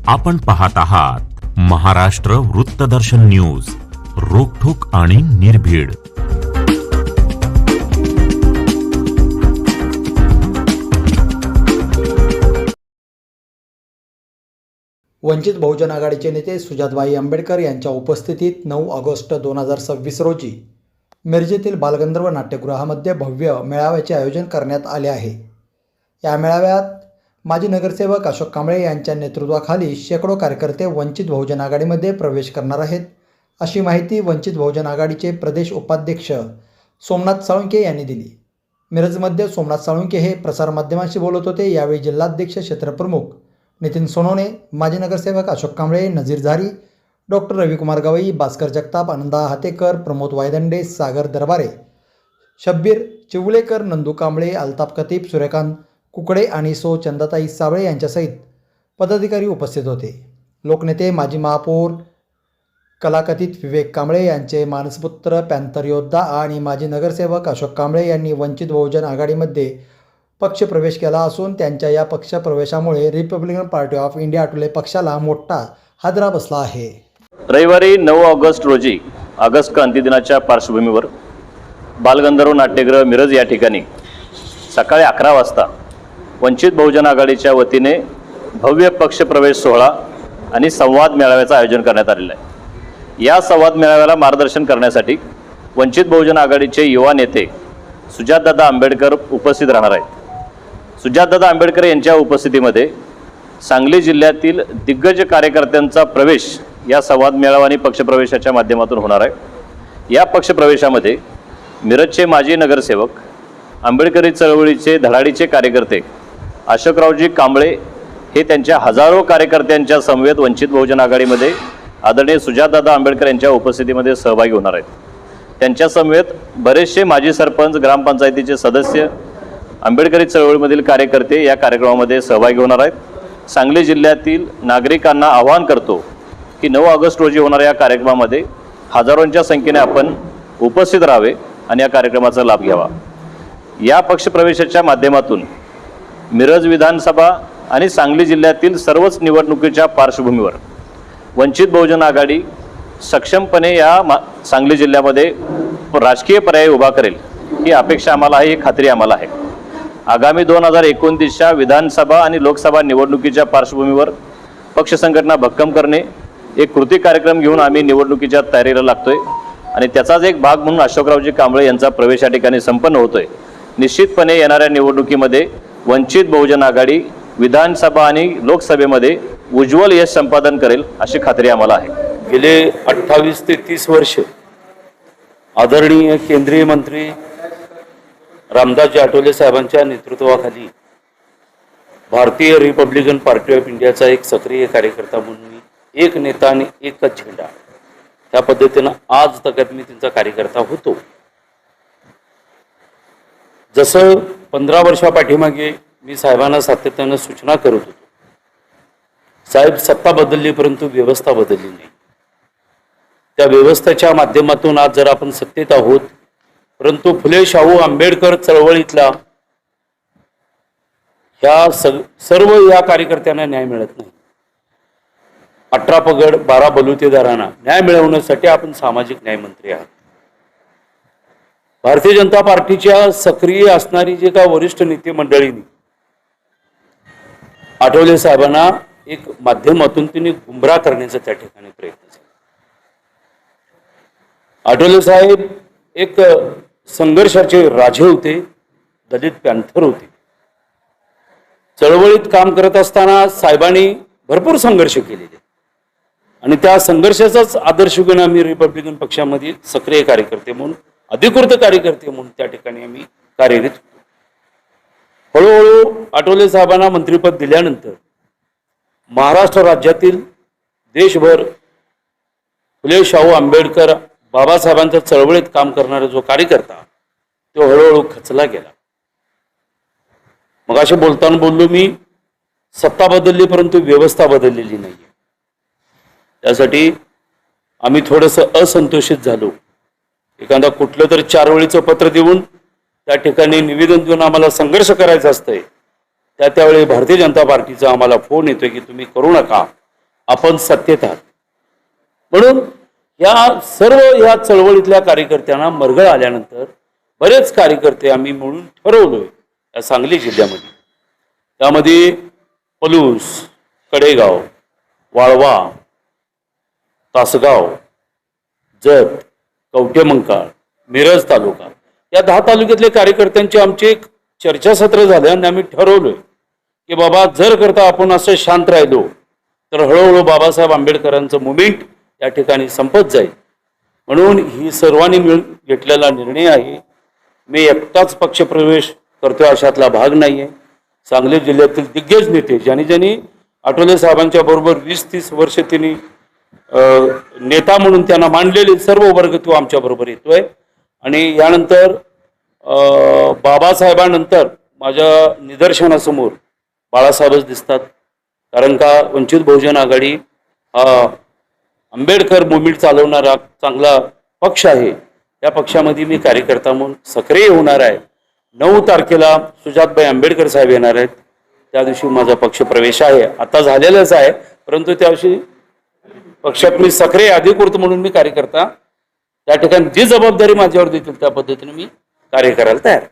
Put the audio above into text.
आपण पाहत आहात महाराष्ट्र वृत्तदर्शन न्यूज, रोखठोक आणि निर्भीड. वंचित बहुजन आघाडीचे नेते सुजाताबाई आंबेडकर यांच्या उपस्थितीत 9 ऑगस्ट 2026 रोजी मिरजेतील बालगंधर्व नाट्यगृहामध्ये भव्य मेळाव्याचे आयोजन करण्यात आले आहे. या मेळाव्यात माजी नगरसेवक अशोक कांबळे यांच्या नेतृत्वाखाली शेकडो कार्यकर्ते वंचित बहुजन आघाडीमध्ये प्रवेश करणार आहेत, अशी माहिती वंचित बहुजन आघाडीचे प्रदेश उपाध्यक्ष सोमनाथ साळुंखे यांनी दिली. मिरजमध्ये सोमनाथ साळुंखे हे प्रसारमाध्यमांशी बोलत होते. यावेळी जिल्हाध्यक्ष क्षेत्रप्रमुख नितीन सोनवणे, माजी नगरसेवक अशोक कांबळे, नजीर झारी, डॉक्टर रविकुमार गवई, भास्कर जगताप, आनंदा हातेकर, प्रमोद वायदंडे, सागर दरबारे, शब्बीर चिवळेकर, नंदू कांबळे, अल्ताफ खतीब, सूर्यकांत कुकडे आणि चंदाताई साबळे यांच्यासहित पदाधिकारी उपस्थित होते. लोकनेते माजी महापौर कलाकथित विवेक कांबळे यांचे मानसपुत्र पॅन्थर योद्धा आणि माजी नगरसेवक अशोक कांबळे यांनी वंचित बहुजन आघाडीमध्ये पक्षप्रवेश केला असून त्यांच्या या पक्षप्रवेशामुळे Republican Party of India Athawale पक्षाला मोठा हादरा बसला आहे. रविवारी 9 ऑगस्ट रोजी ऑगस्ट क्रांती दिनाच्या पार्श्वभूमीवर बालगंधर्व नाट्यगृह मिरज या ठिकाणी सकाळी 11 वाजता वंचित बहुजन आघाडीच्या वतीने भव्य पक्षप्रवेश सोहळा आणि संवाद मेळाव्याचं आयोजन करण्यात आलेलं आहे. या संवाद मेळाव्याला मार्गदर्शन करण्यासाठी वंचित बहुजन आघाडीचे युवा नेते सुजातदादा आंबेडकर उपस्थित राहणार आहेत. सुजातदादा आंबेडकर यांच्या उपस्थितीमध्ये सांगली जिल्ह्यातील दिग्गज कार्यकर्त्यांचा प्रवेश या संवाद मेळावा आणि पक्षप्रवेशाच्या माध्यमातून होणार आहे. या पक्षप्रवेशामध्ये मिरजचे माजी नगरसेवक, आंबेडकरी चळवळीचे धडाडीचे कार्यकर्ते अशोकरावजी कांबळे हे त्यांच्या हजारो कार्यकर्त्यांच्या समवेत वंचित बहुजन आघाडीमध्ये आदरणीय सुजातदादा आंबेडकर यांच्या उपस्थितीमध्ये सहभागी होणार आहेत. त्यांच्या समवेत बरेचसे माजी सरपंच, ग्रामपंचायतीचे सदस्य, आंबेडकरी चळवळीमधील कार्यकर्ते या कार्यक्रमामध्ये सहभागी होणार आहेत. सांगली जिल्ह्यातील नागरिकांना आवाहन करतो की 9 ऑगस्ट रोजी होणाऱ्या या कार्यक्रमामध्ये हजारोंच्या संख्येने आपण उपस्थित राहावे आणि या कार्यक्रमाचा लाभ घ्यावा. या पक्षप्रवेशाच्या माध्यमातून मिरज विधानसभा आणि सांगली जिल्ह्यातील सर्वच निवडणुकीच्या पार्श्वभूमीवर वंचित बहुजन आघाडी सक्षमपणे या सांगली जिल्ह्यामध्ये राजकीय पर्याय उभा करेल ही अपेक्षा आम्हाला आहे, ही खात्री आम्हाला आहे. आगामी 2029च्या विधानसभा आणि लोकसभा निवडणुकीच्या पार्श्वभूमीवर पक्ष संघटना भक्कम करणे, एक कृती कार्यक्रम घेऊन आम्ही निवडणुकीच्या तयारीला लागतोय आणि त्याचाच एक भाग म्हणून अशोकरावजी कांबळे यांचा प्रवेश या ठिकाणी संपन्न होतोय. निश्चितपणे येणाऱ्या निवडणुकीमध्ये वंचित बहुजन आघाडी विधानसभा आणि लोकसभेमध्ये उज्ज्वल यश संपादन करेल अशी खात्री आम्हाला आहे. गेले 28 ते 30 वर्ष आदरणीय केंद्रीय मंत्री रामदासजी आठवले साहेबांच्या नेतृत्वाखाली भारतीय रिपब्लिकन पार्टी ऑफ इंडियाचा एक सक्रिय कार्यकर्ता म्हणून एक नेता आणि एकच झेंडा, त्या पद्धतीनं आज तक मी त्यांचा कार्यकर्ता होतो. जसं 15 वर्षापाठीमागे मी साहेबांना सातत्यानं सूचना करत होतो, साहेब सत्ता बदलली परंतु व्यवस्था बदलली नाही. त्या व्यवस्थेच्या माध्यमातून आज जर आपण सत्तेत आहोत, परंतु फुले शाहू आंबेडकर चळवळीतला ह्या सर्व या कार्यकर्त्यांना न्याय मिळत नाही. 18 पगड 12 बलुतेदारांना न्याय मिळवण्यासाठी आपण सामाजिक न्याय मंत्री आहात. भारतीय जनता पार्टीच्या सक्रिय असणारी जे का वरिष्ठ नेते मंडळींनी आठवले साहेबांना एक माध्यमातून त्यांनी गुमराह करण्याचा त्या ठिकाणी प्रयत्न केला. आठवले साहेब एक संघर्षाचे राजे होते, दलित पॅन्थर होते. चळवळीत काम करत असताना साहेबांनी भरपूर संघर्ष केलेले आणि त्या संघर्षाचाच आदर्श घेऊन आम्ही रिपब्लिकन पक्षामध्ये सक्रिय कार्यकर्ते म्हणून, अधिकृत कार्यकर्ते म्हणून त्या ठिकाणी आम्ही कार्यरत होतो. हळूहळू आठवले साहेबांना मंत्रिपद दिल्यानंतर महाराष्ट्र राज्यातील देशभर फुले शाहू आंबेडकर बाबासाहेबांच्या चळवळीत काम करणारा जो कार्यकर्ता तो हळूहळू खचला गेला. मग असे बोलताना बोललो मी, सत्ता बदलली परंतु व्यवस्था बदललेली नाही. त्यासाठी आम्ही थोडंसं असंतोषित झालो. एखादा कुठलं तरी 4 वेळीचं पत्र देऊन त्या ठिकाणी निवेदन देऊन आम्हाला संघर्ष करायचा असतंय, त्यावेळी भारतीय जनता पार्टीचा आम्हाला फोन येतोय की तुम्ही करू नका, आपण सत्तेत आहात. म्हणून ह्या चळवळीतल्या कार्यकर्त्यांना मरगळ आल्यानंतर बरेच कार्यकर्ते आम्ही म्हणून ठरवलोय या सांगली जिल्ह्यामध्ये. त्यामध्ये पलूस, कडेगाव, वाळवा, तासगाव, जत, कवठेमंकाळ, मिरज तालुका या 10 तालुक्यातल्या कार्यकर्त्यांचे आमचे एक चर्चासत्र झाले आणि आम्ही ठरवलोय की बाबा जर करता आपण असं शांत राहिलो तर हळूहळू बाबासाहेब आंबेडकरांचं मुवमेंट या ठिकाणी संपत जाईल. म्हणून ही सर्वांनी मिळून घेतलेला निर्णय आहे. मी एकटाच पक्षप्रवेश करतोय अशातला भाग नाहीये. सांगली जिल्ह्यातील दिग्गज नेते ज्यांनी आठवले साहेबांच्या बरोबर 20-30 वर्ष त्यांनी नेता म्हणून त्यांना मांडलेले सर्व वर्ग तो आमच्या बरोबर येतोय. आणि यानंतर बाबासाहेबांनंतर माझ्या निदर्शनासमोर बाळासाहेबच दिसतात. कारण का वंचित बहुजन आघाडी हा आंबेडकर मुवमेंट चालवणारा चांगला पक्ष आहे. या पक्षामध्ये मी कार्यकर्ता म्हणून सक्रिय होणार आहे. 9 तारखेला सुजातबाई आंबेडकर साहेब येणार आहेत. त्या दिवशी माझा पक्षप्रवेश आहे. आता झालेलाच आहे, परंतु त्या दिवशी पक्षात मी सक्रिय अधिकृत म्हणून मी कार्यकर्ता त्या ठिकाणी जी जबाबदारी माझ्यावर देतील त्या पद्धतीने मी कार्य करायला तयार.